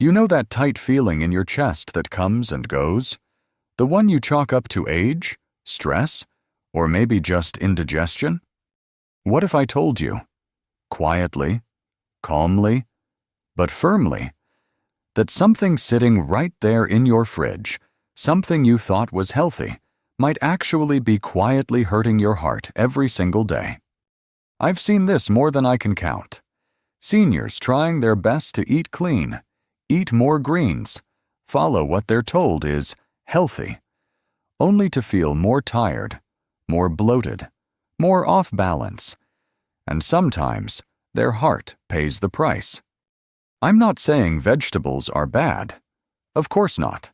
You know that tight feeling in your chest that comes and goes? The one you chalk up to age, stress, or maybe just indigestion? What if I told you, quietly, calmly, but firmly, that something sitting right there in your fridge, something you thought was healthy, might actually be quietly hurting your heart every single day? I've seen this more than I can count. Seniors trying their best to eat clean, eat more greens, follow what they're told is healthy, only to feel more tired, more bloated, more off balance, and sometimes their heart pays the price. I'm not saying vegetables are bad. Of course not.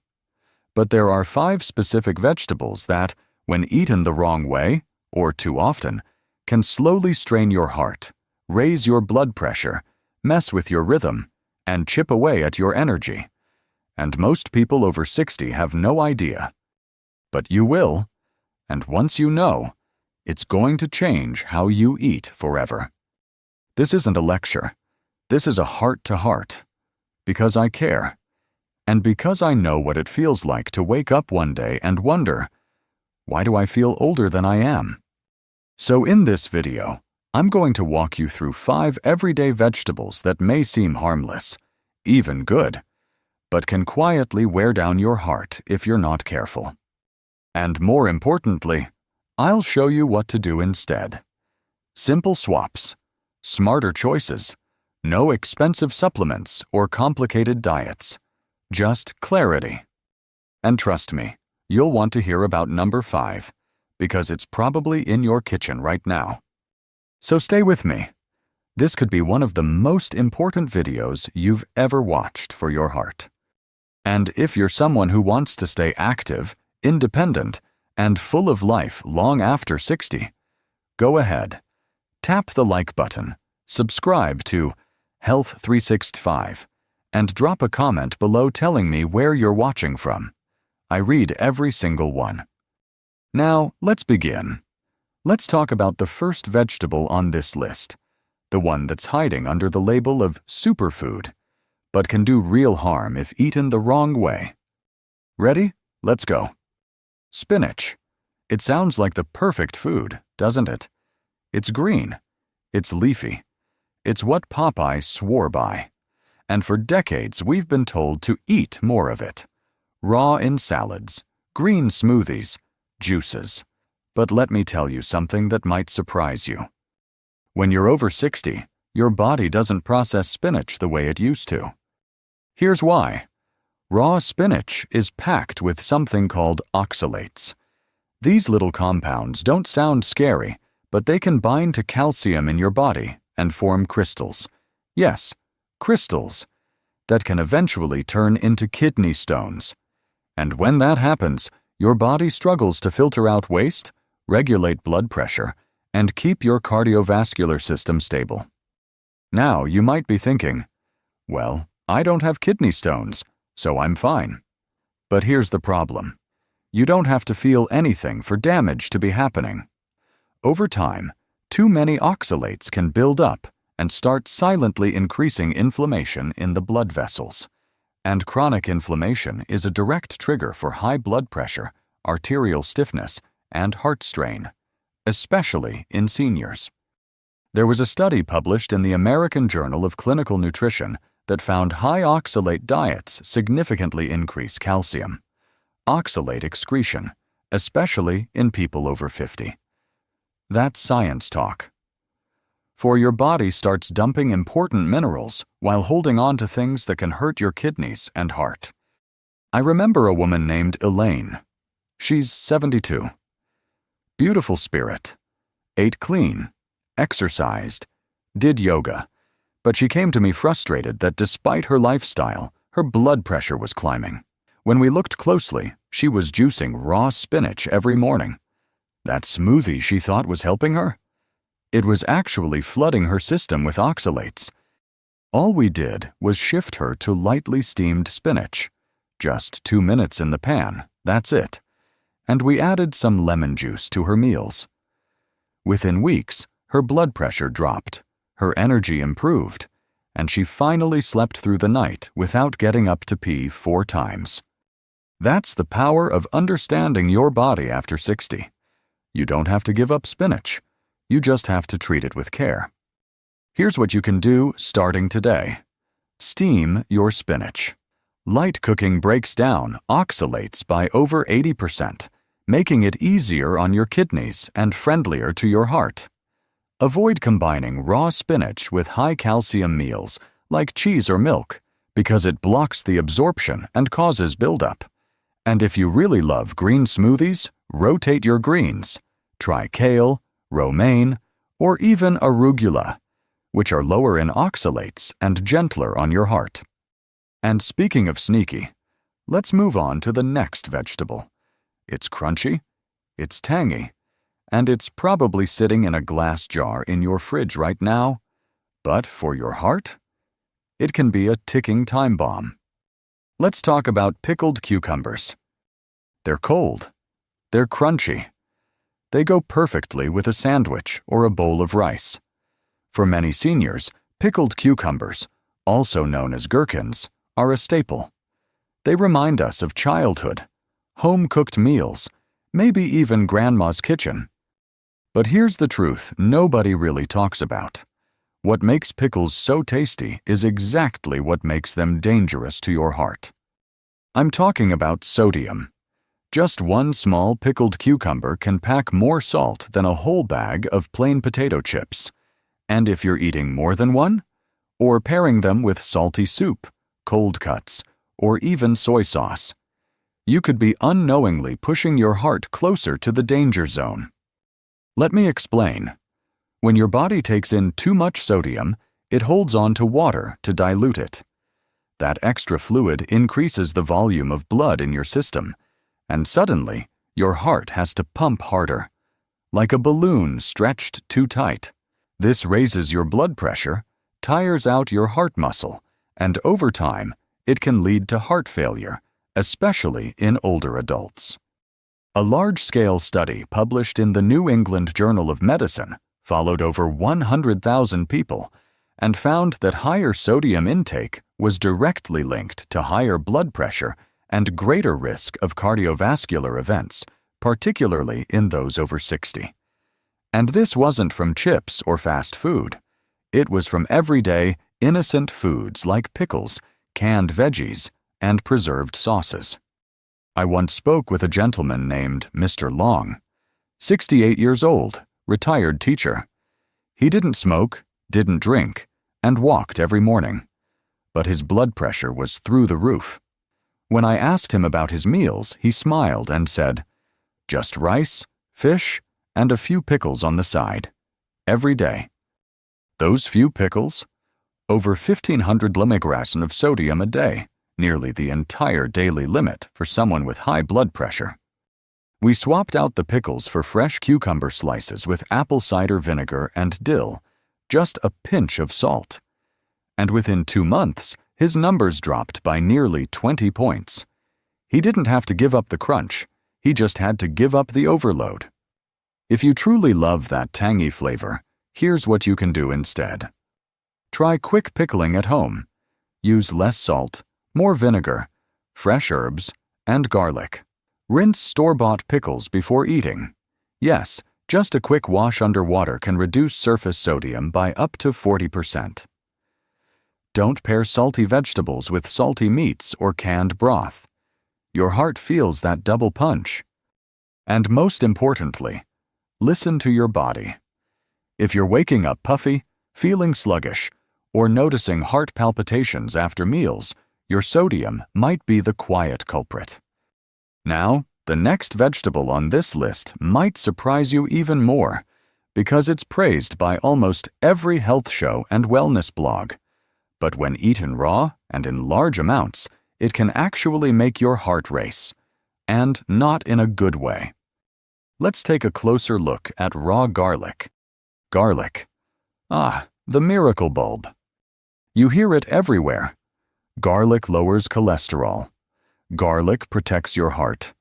But there are 5 specific vegetables that, when eaten the wrong way, or too often, can slowly strain your heart, raise your blood pressure, mess with your rhythm, and chip away at your energy. And most people over 60 have no idea. But you will, and once you know, it's going to change how you eat forever. This isn't a lecture. This is a heart-to-heart. Because I care. And because I know what it feels like to wake up one day and wonder, why do I feel older than I am? So in this video, I'm going to walk you through 5 everyday vegetables that may seem harmless, even good, but can quietly wear down your heart if you're not careful. And more importantly, I'll show you what to do instead. Simple swaps, smarter choices, no expensive supplements or complicated diets, just clarity. And trust me, you'll want to hear about number 5, because it's probably in your kitchen right now. So stay with me. This could be one of the most important videos you've ever watched for your heart. And if you're someone who wants to stay active, independent, and full of life long after 60, go ahead. Tap the like button, subscribe to Health 365, and drop a comment below telling me where you're watching from. I read every single one. Now, let's begin. Let's talk about the first vegetable on this list, the one that's hiding under the label of superfood, but can do real harm if eaten the wrong way. Ready? Let's go. Spinach. It sounds like the perfect food, doesn't it? It's green. It's leafy. It's what Popeye swore by. And for decades, we've been told to eat more of it. Raw in salads, green smoothies, juices. But let me tell you something that might surprise you. When you're over 60, your body doesn't process spinach the way it used to. Here's why. Raw spinach is packed with something called oxalates. These little compounds don't sound scary, but they can bind to calcium in your body and form crystals. Yes, crystals that can eventually turn into kidney stones. And when that happens, your body struggles to filter out waste, regulate blood pressure, and keep your cardiovascular system stable. Now you might be thinking, well, I don't have kidney stones, so I'm fine. But here's the problem. You don't have to feel anything for damage to be happening. Over time, too many oxalates can build up and start silently increasing inflammation in the blood vessels. And chronic inflammation is a direct trigger for high blood pressure, arterial stiffness, and heart strain, especially in seniors. There was a study published in the American Journal of Clinical Nutrition that found high oxalate diets significantly increase calcium, oxalate excretion, especially in people over 50. That's science talk. For your body starts dumping important minerals while holding on to things that can hurt your kidneys and heart. I remember a woman named Elaine. She's 72. Beautiful spirit. Ate clean, exercised, did yoga, but she came to me frustrated that despite her lifestyle, her blood pressure was climbing. When we looked closely, she was juicing raw spinach every morning. That smoothie she thought was helping her? It was actually flooding her system with oxalates. All we did was shift her to lightly steamed spinach. Just 2 minutes in the pan, that's it. And we added some lemon juice to her meals. Within weeks, her blood pressure dropped, her energy improved, and she finally slept through the night without getting up to pee 4 times. That's the power of understanding your body after 60. You don't have to give up spinach. You just have to treat it with care. Here's what you can do starting today. Steam your spinach. Light cooking breaks down oxalates by over 80%, making it easier on your kidneys and friendlier to your heart. Avoid combining raw spinach with high-calcium meals like cheese or milk because it blocks the absorption and causes buildup. And if you really love green smoothies, rotate your greens. Try kale, romaine, or even arugula, which are lower in oxalates and gentler on your heart. And speaking of sneaky, let's move on to the next vegetable. It's crunchy, it's tangy, and it's probably sitting in a glass jar in your fridge right now. But for your heart, it can be a ticking time bomb. Let's talk about pickled cucumbers. They're cold. They're crunchy. They go perfectly with a sandwich or a bowl of rice. For many seniors, pickled cucumbers, also known as gherkins, are a staple. They remind us of childhood, home-cooked meals, maybe even grandma's kitchen. But here's the truth nobody really talks about. What makes pickles so tasty is exactly what makes them dangerous to your heart. I'm talking about sodium. Just one small pickled cucumber can pack more salt than a whole bag of plain potato chips. And if you're eating more than one, or pairing them with salty soup, cold cuts, or even soy sauce, you could be unknowingly pushing your heart closer to the danger zone. Let me explain. When your body takes in too much sodium, it holds on to water to dilute it. That extra fluid increases the volume of blood in your system, and suddenly, your heart has to pump harder, like a balloon stretched too tight. This raises your blood pressure, tires out your heart muscle, and over time, it can lead to heart failure, especially in older adults. A large-scale study published in the New England Journal of Medicine followed over 100,000 people and found that higher sodium intake was directly linked to higher blood pressure and greater risk of cardiovascular events, particularly in those over 60. And this wasn't from chips or fast food. It was from everyday, innocent foods like pickles, canned veggies, and preserved sauces. I once spoke with a gentleman named Mr. Long, 68 years old, retired teacher. He didn't smoke, didn't drink, and walked every morning. But his blood pressure was through the roof. When I asked him about his meals, he smiled and said, "Just rice, fish, and a few pickles on the side. Every day." Those few pickles? Over 1,500 milligrams of sodium a day, nearly the entire daily limit for someone with high blood pressure. We swapped out the pickles for fresh cucumber slices with apple cider vinegar and dill, just a pinch of salt. And within 2 months, his numbers dropped by nearly 20 points. He didn't have to give up the crunch, he just had to give up the overload. If you truly love that tangy flavor, here's what you can do instead. Try quick pickling at home. Use less salt, more vinegar, fresh herbs, and garlic. Rinse store-bought pickles before eating. Yes, just a quick wash under water can reduce surface sodium by up to 40%. Don't pair salty vegetables with salty meats or canned broth. Your heart feels that double punch. And most importantly, listen to your body. If you're waking up puffy, feeling sluggish, or noticing heart palpitations after meals, your sodium might be the quiet culprit. Now, the next vegetable on this list might surprise you even more, because it's praised by almost every health show and wellness blog. But when eaten raw and in large amounts, it can actually make your heart race, and not in a good way. Let's take a closer look at raw garlic. Garlic. Ah, the miracle bulb. You hear it everywhere. Garlic lowers cholesterol. Garlic protects your heart.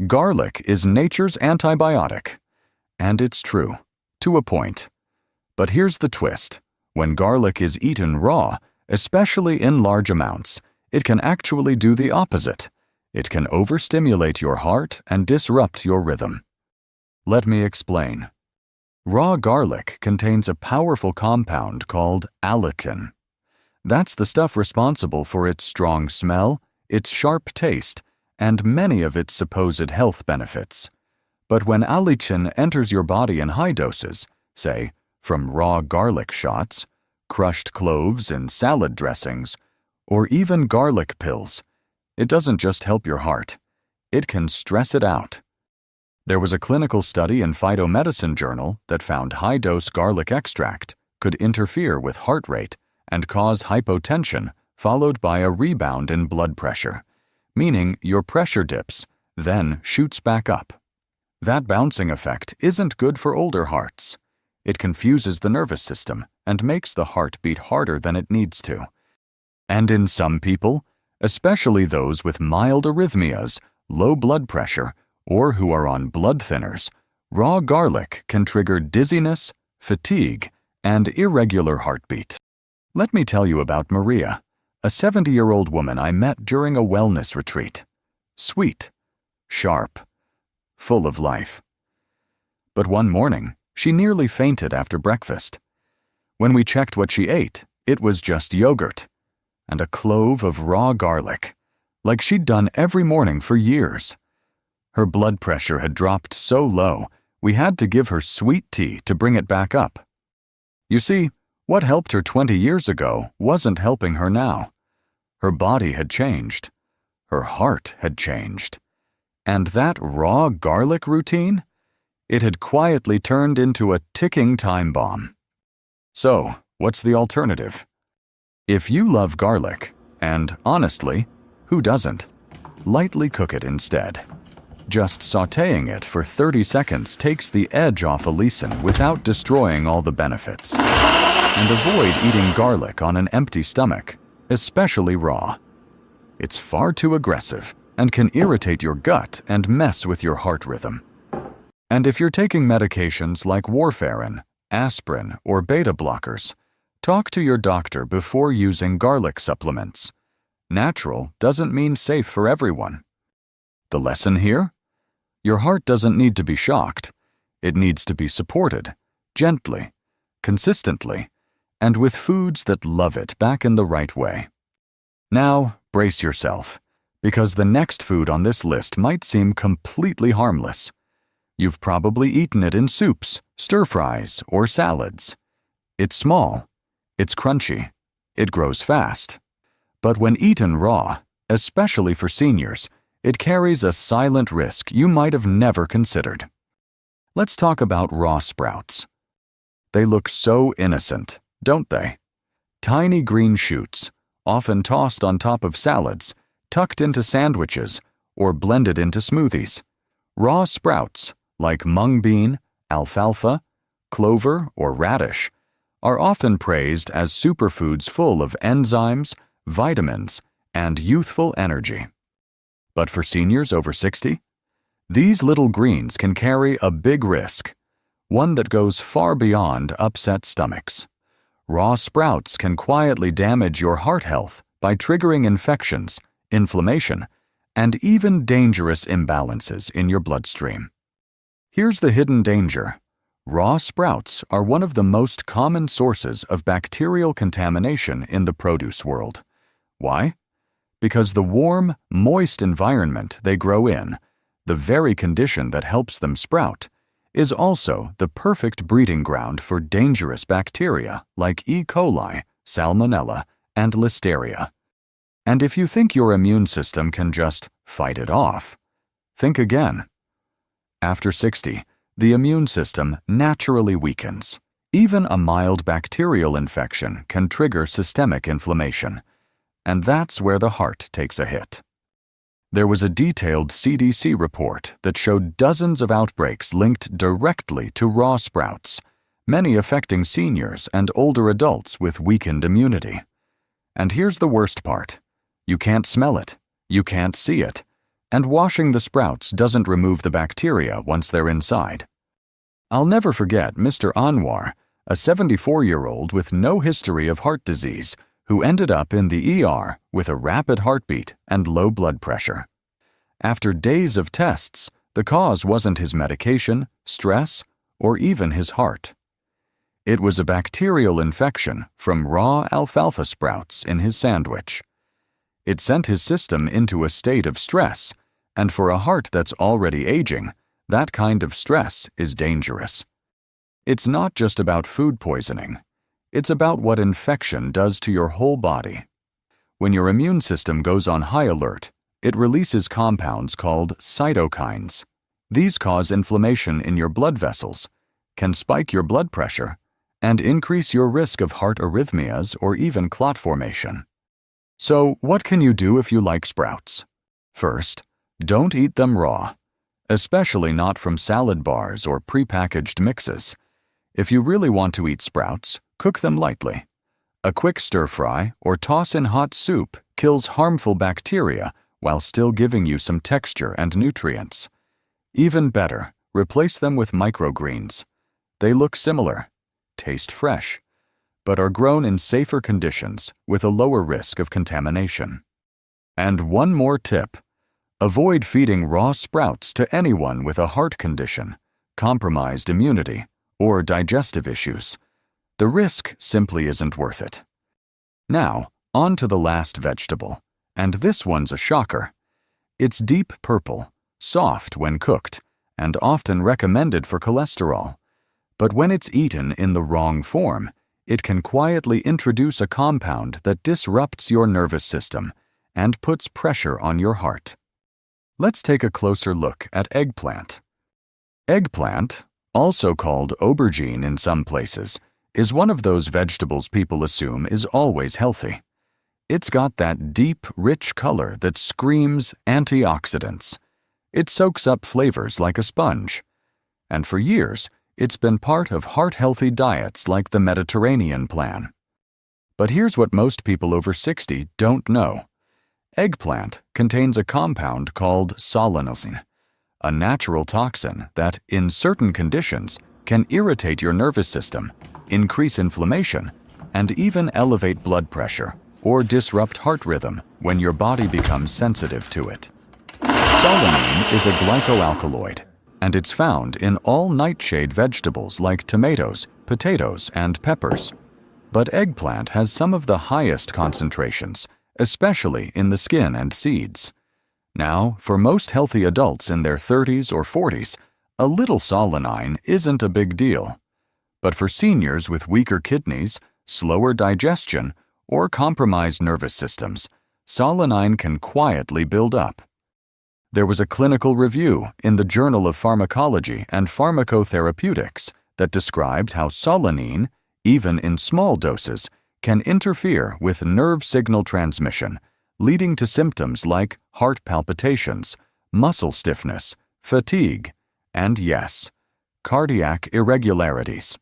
Garlic is nature's antibiotic. And it's true, to a point. But here's the twist. When garlic is eaten raw, Especially in large amounts, it can actually do the opposite. It can overstimulate your heart and disrupt your rhythm. Let me explain. Raw garlic contains a powerful compound called allicin. That's the stuff responsible for its strong smell, its sharp taste, and many of its supposed health benefits. But when allicin enters your body in high doses, say, from raw garlic shots, crushed cloves in salad dressings, or even garlic pills, it doesn't just help your heart. It can stress it out. There was a clinical study in Phytomedicine Journal that found high-dose garlic extract could interfere with heart rate and cause hypotension followed by a rebound in blood pressure, meaning your pressure dips, then shoots back up. That bouncing effect isn't good for older hearts. It confuses the nervous system and makes the heart beat harder than it needs to. And in some people, especially those with mild arrhythmias, low blood pressure, or who are on blood thinners, raw garlic can trigger dizziness, fatigue, and irregular heartbeat. Let me tell you about Maria, a 70-year-old woman I met during a wellness retreat. Sweet, sharp, full of life. But one morning, she nearly fainted after breakfast. When we checked what she ate, it was just yogurt and a clove of raw garlic, like she'd done every morning for years. Her blood pressure had dropped so low, we had to give her sweet tea to bring it back up. You see, what helped her 20 years ago wasn't helping her now. Her body had changed. Her heart had changed. And that raw garlic routine? It had quietly turned into a ticking time bomb. So, what's the alternative? If you love garlic, and honestly, who doesn't? Lightly cook it instead. Just sautéing it for 30 seconds takes the edge off allicin without destroying all the benefits. And avoid eating garlic on an empty stomach, especially raw. It's far too aggressive and can irritate your gut and mess with your heart rhythm. And if you're taking medications like warfarin, aspirin, or beta blockers, talk to your doctor before using garlic supplements. Natural doesn't mean safe for everyone. The lesson here? Your heart doesn't need to be shocked. It needs to be supported, gently, consistently, and with foods that love it back in the right way. Now, brace yourself, because the next food on this list might seem completely harmless. You've probably eaten it in soups, stir-fries, or salads. It's small, it's crunchy, it grows fast. But when eaten raw, especially for seniors, it carries a silent risk you might have never considered. Let's talk about raw sprouts. They look so innocent, don't they? Tiny green shoots, often tossed on top of salads, tucked into sandwiches, or blended into smoothies. Raw sprouts, like mung bean, alfalfa, clover, or radish, are often praised as superfoods full of enzymes, vitamins, and youthful energy. But for seniors over 60, these little greens can carry a big risk, one that goes far beyond upset stomachs. Raw sprouts can quietly damage your heart health by triggering infections, inflammation, and even dangerous imbalances in your bloodstream. Here's the hidden danger. Raw sprouts are one of the most common sources of bacterial contamination in the produce world. Why? Because the warm, moist environment they grow in, the very condition that helps them sprout, is also the perfect breeding ground for dangerous bacteria like E. coli, Salmonella, and Listeria. And if you think your immune system can just fight it off, think again. After 60, the immune system naturally weakens. Even a mild bacterial infection can trigger systemic inflammation, and that's where the heart takes a hit. There was a detailed CDC report that showed dozens of outbreaks linked directly to raw sprouts, many affecting seniors and older adults with weakened immunity. And here's the worst part. You can't smell it, you can't see it, and washing the sprouts doesn't remove the bacteria once they're inside. I'll never forget Mr. Anwar, a 74-year-old with no history of heart disease, who ended up in the ER with a rapid heartbeat and low blood pressure. After days of tests, the cause wasn't his medication, stress, or even his heart. It was a bacterial infection from raw alfalfa sprouts in his sandwich. It sent his system into a state of stress, and for a heart that's already aging, that kind of stress is dangerous. It's not just about food poisoning. It's about what infection does to your whole body. When your immune system goes on high alert, it releases compounds called cytokines. These cause inflammation in your blood vessels, can spike your blood pressure, and increase your risk of heart arrhythmias or even clot formation. So, what can you do if you like sprouts? First, don't eat them raw, especially not from salad bars or prepackaged mixes. If you really want to eat sprouts, cook them lightly. A quick stir-fry or toss in hot soup kills harmful bacteria while still giving you some texture and nutrients. Even better, replace them with microgreens. They look similar, taste fresh, but are grown in safer conditions with a lower risk of contamination. And one more tip: avoid feeding raw sprouts to anyone with a heart condition, compromised immunity, or digestive issues. The risk simply isn't worth it. Now, on to the last vegetable, and this one's a shocker. It's deep purple, soft when cooked, and often recommended for cholesterol. But when it's eaten in the wrong form, it can quietly introduce a compound that disrupts your nervous system and puts pressure on your heart. Let's take a closer look at eggplant. Eggplant, also called aubergine in some places, is one of those vegetables people assume is always healthy. It's got that deep, rich color that screams antioxidants. It soaks up flavors like a sponge. And for years, it's been part of heart-healthy diets like the Mediterranean plan. But here's what most people over 60 don't know. Eggplant contains a compound called solanine, a natural toxin that, in certain conditions, can irritate your nervous system, increase inflammation, and even elevate blood pressure or disrupt heart rhythm when your body becomes sensitive to it. Solanine is a glycoalkaloid, and it's found in all nightshade vegetables like tomatoes, potatoes, and peppers. But eggplant has some of the highest concentrations, especially in the skin and seeds. Now, for most healthy adults in their 30s or 40s, a little solanine isn't a big deal. But for seniors with weaker kidneys, slower digestion, or compromised nervous systems, solanine can quietly build up. There was a clinical review in the Journal of Pharmacology and Pharmacotherapeutics that described how solanine, even in small doses, can interfere with nerve signal transmission, leading to symptoms like heart palpitations, muscle stiffness, fatigue, and yes, cardiac irregularities.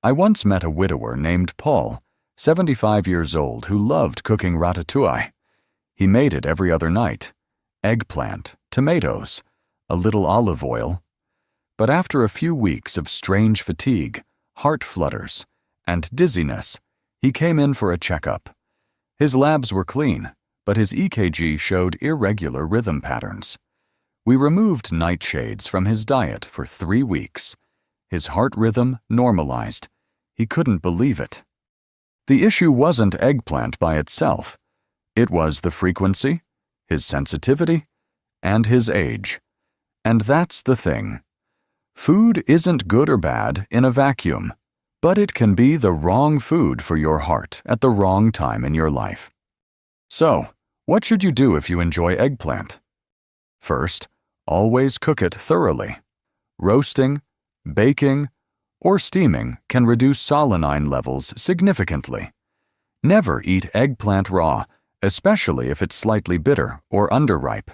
I once met a widower named Paul, 75 years old, who loved cooking ratatouille. He made it every other night. Eggplant, tomatoes, a little olive oil. But after a few weeks of strange fatigue, heart flutters, and dizziness, he came in for a checkup. His labs were clean, but his EKG showed irregular rhythm patterns. We removed nightshades from his diet for 3 weeks. His heart rhythm normalized. He couldn't believe it. The issue wasn't eggplant by itself. It was the frequency, his sensitivity, and his age. And that's the thing. Food isn't good or bad in a vacuum, but it can be the wrong food for your heart at the wrong time in your life. So, what should you do if you enjoy eggplant? First, always cook it thoroughly. Roasting, baking, or steaming can reduce solanine levels significantly. Never eat eggplant raw, especially if it's slightly bitter or underripe.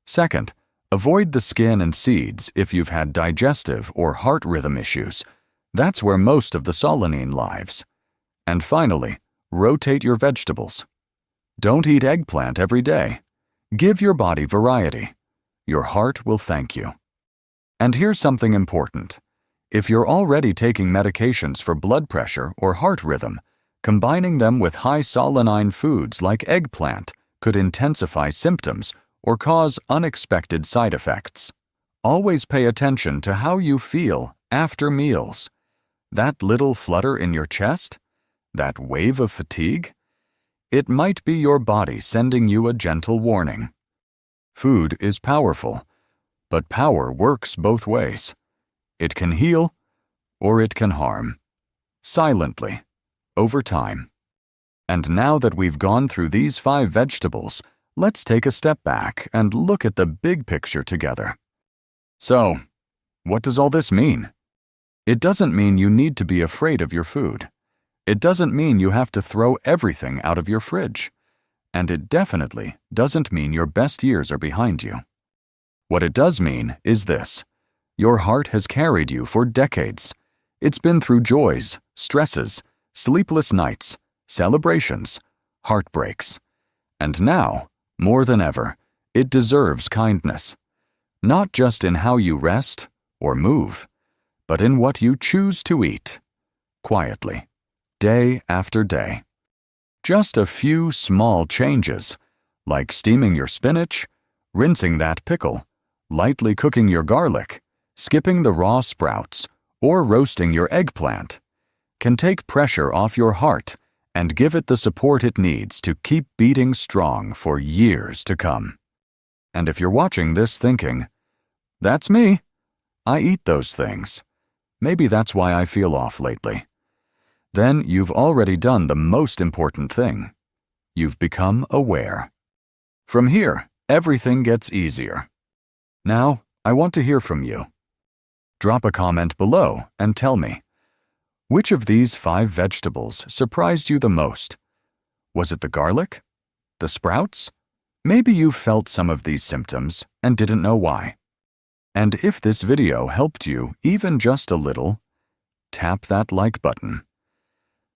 Second, avoid the skin and seeds if you've had digestive or heart rhythm issues. That's where most of the solanine lives. And finally, rotate your vegetables. Don't eat eggplant every day. Give your body variety. Your heart will thank you. And here's something important. If you're already taking medications for blood pressure or heart rhythm, Combining them with high solanine foods like eggplant could intensify symptoms or cause unexpected side effects. Always pay attention to how you feel after meals. That little flutter in your chest? That wave of fatigue? It might be your body sending you a gentle warning. Food is powerful, but power works both ways. It can heal, or it can harm. Silently, over time. And now that we've gone through these 5 vegetables, let's take a step back and look at the big picture together. So, what does all this mean? It doesn't mean you need to be afraid of your food. It doesn't mean you have to throw everything out of your fridge. And it definitely doesn't mean your best years are behind you. What it does mean is this: your heart has carried you for decades. It's been through joys, stresses, sleepless nights, celebrations, heartbreaks. And now, more than ever, it deserves kindness. Not just in how you rest or move, but in what you choose to eat, quietly, day after day. Just a few small changes, like steaming your spinach, rinsing that pickle, lightly cooking your garlic, skipping the raw sprouts, or roasting your eggplant, can take pressure off your heart and give it the support it needs to keep beating strong for years to come. And if you're watching this thinking, "That's me. I eat those things. Maybe that's why I feel off lately," then you've already done the most important thing. You've become aware. From here, everything gets easier. Now, I want to hear from you. Drop a comment below and tell me, which of these 5 vegetables surprised you the most? Was it the garlic? The sprouts? Maybe you felt some of these symptoms and didn't know why. And if this video helped you even just a little, tap that like button.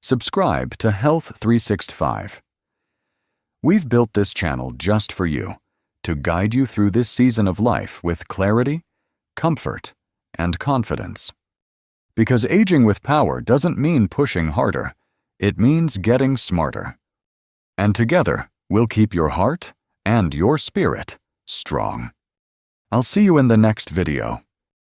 Subscribe to Health 365. We've built this channel just for you, to guide you through this season of life with clarity, comfort, and confidence. Because aging with power doesn't mean pushing harder, it means getting smarter. And together, we'll keep your heart and your spirit strong. I'll see you in the next video.